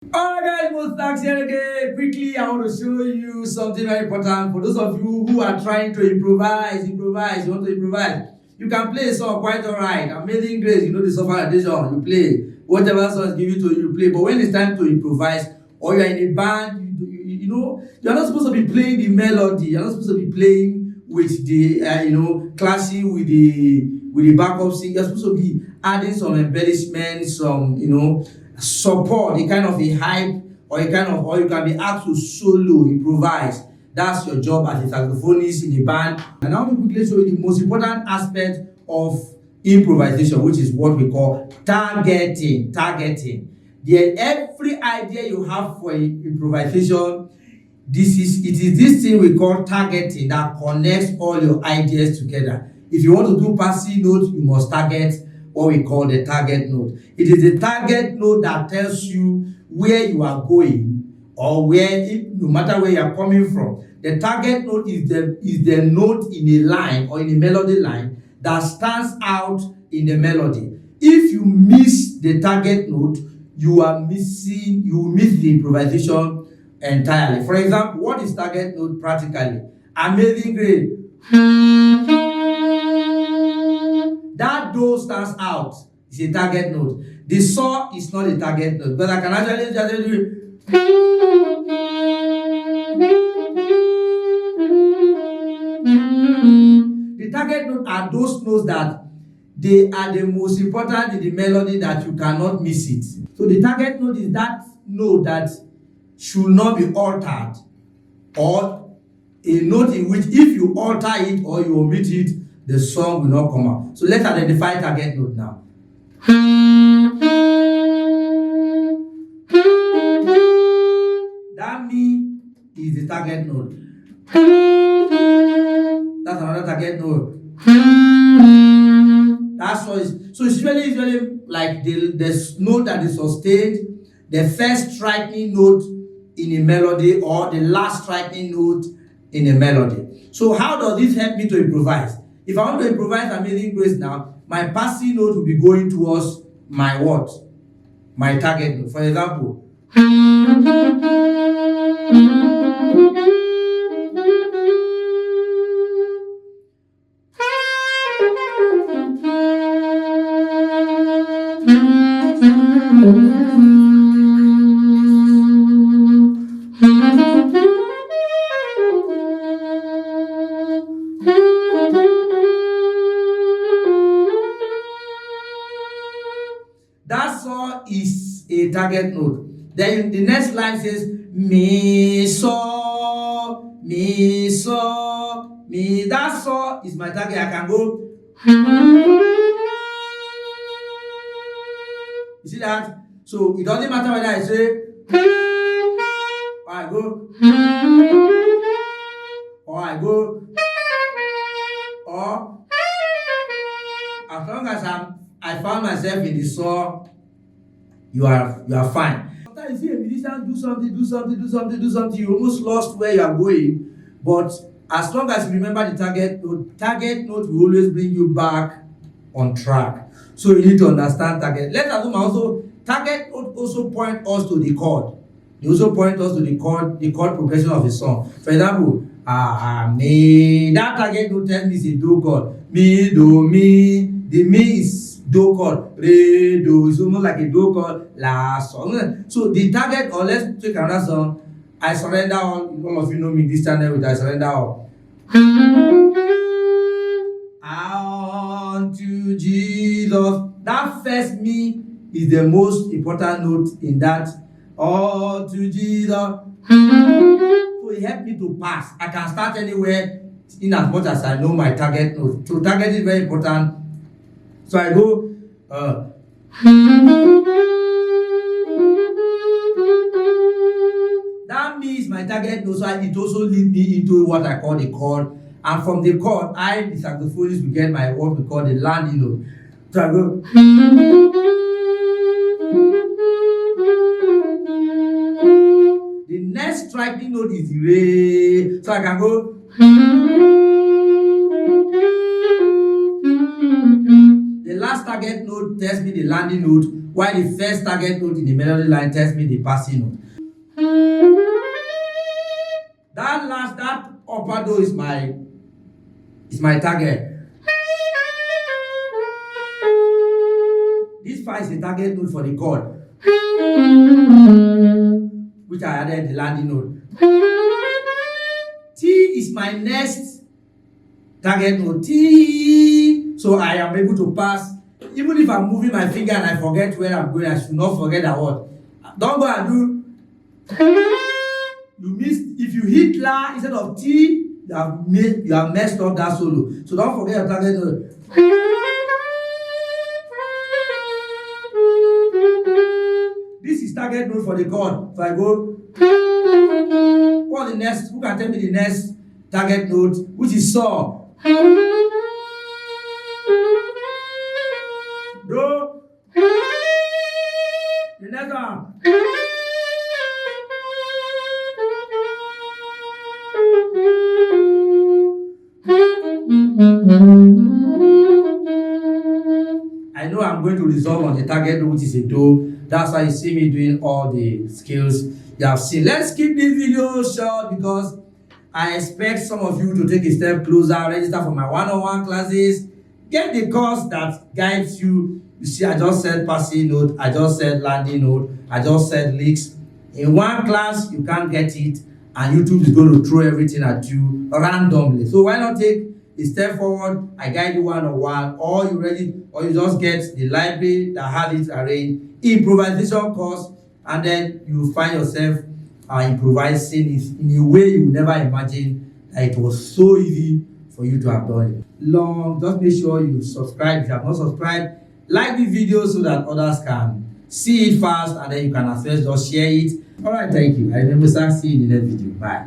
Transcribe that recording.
Alright, Mosax here again. Quickly, I want to show you something very important. For those of you who are trying to improvise, you want to improvise. You can play a song quite alright. Amazing Grace, you know the song foundation, you play. Whatever song is given to you, you play. But when it's time to improvise, or you're in a band, you know, you're not supposed to be playing the melody. You're not supposed to be playing with the, clashing with the backup sing. You're supposed to be adding some embellishment, some, support, a kind of a hype, or you can be asked to solo, improvise. That's your job as a saxophonist in a band. And now we quickly show you the most important aspect of improvisation, which is what we call targeting. Every idea you have for improvisation, it is this thing we call targeting that connects all your ideas together. If you want to do passive notes, you must target what we call the target note. It is the target note that tells you where you are going, or no matter where you are coming from. The target note is the note in a line or in a melody line that stands out in the melody. If you miss the target note, you will miss the improvisation entirely. For example, what is target note practically? Amazing Grace. That do stands out. It's a target note. The saw is not a target note, but I can actually just do it. The target note are those notes that they are the most important in the melody that you cannot miss it. So the target note is that note that should not be altered, or a note in which if you alter it or you omit it, the song will not come out. So let's identify target note now. That me is the target note. That's another target note. That's what so it's usually like the note that is sustained, the first striking note in a melody, or the last striking note in a melody. So how does this help me to improvise? If I want to improvise Amazing Grace now, my passive note will be going towards my what? My target note. For example, that saw is a target note. Then the next line says mi so, mi so, mi. That saw is my target. I can go. You see that? So it doesn't matter whether I say or I go, or as long as I found myself in the saw, you are fine. Sometimes you see a musician do something, you almost lost where you are going. But as long as you remember the target note will always bring you back on track. So you need to understand target. Let's assume also target note also point us to the chord. They also point us to the chord progression of the song. For example, me, that target note tells me it's a do chord. Mi, do, mi. The mi is do chord. Re, do. It's almost like a do chord. La, song. So the target, or let's take another song. I surrender all. All of you know me this channel with I surrender all. Unto Jesus. That first me is the most important note in that. Unto Jesus. So it helped me to pass. I can start anywhere in as much as I know my target note. So target is very important. So I go. That means my target note. So it also leads me into what I call the chord. And from the chord, the saxophonist, will get my what we call the landing note. So I go. The next striking note is the re. So I can go. The last target note tells me the landing note. while the first target note in the melody line tells me the passing note. That upper do is my target. This 5 is the target note for the chord, which I added the landing note. T is my next target note. T. So I am able to pass. Even if I'm moving my finger and I forget where I'm going, I should not forget that word. Don't go and do. You missed. If you hit La instead of T, you have messed up that solo. So don't forget your target note. This is target note for the chord. So I go. What's the next? Who can tell me the next target note? Which is saw. Do. The next one. I know I'm going to resolve on the target note, which is a do. That's why you see me doing all the skills you have seen. Let's keep this video short because I expect some of you to take a step closer, register for my one-on-one classes, get the course that guides you. You see, I just said passing note, I just said landing note, I just said licks. In one class, you can't get it, and YouTube is going to throw everything at you randomly. So why not take a step forward? I guide you one-on-one, or you just get the library that has it arranged, improvisation course, and then you find yourself improvising in a way you never imagined that it was so easy for you to have done it. Just make sure you subscribe if you have not subscribed. Like the video so that others can see it fast, and then you can as well just share it. All right, thank you. I remember, see you in the next video. Bye.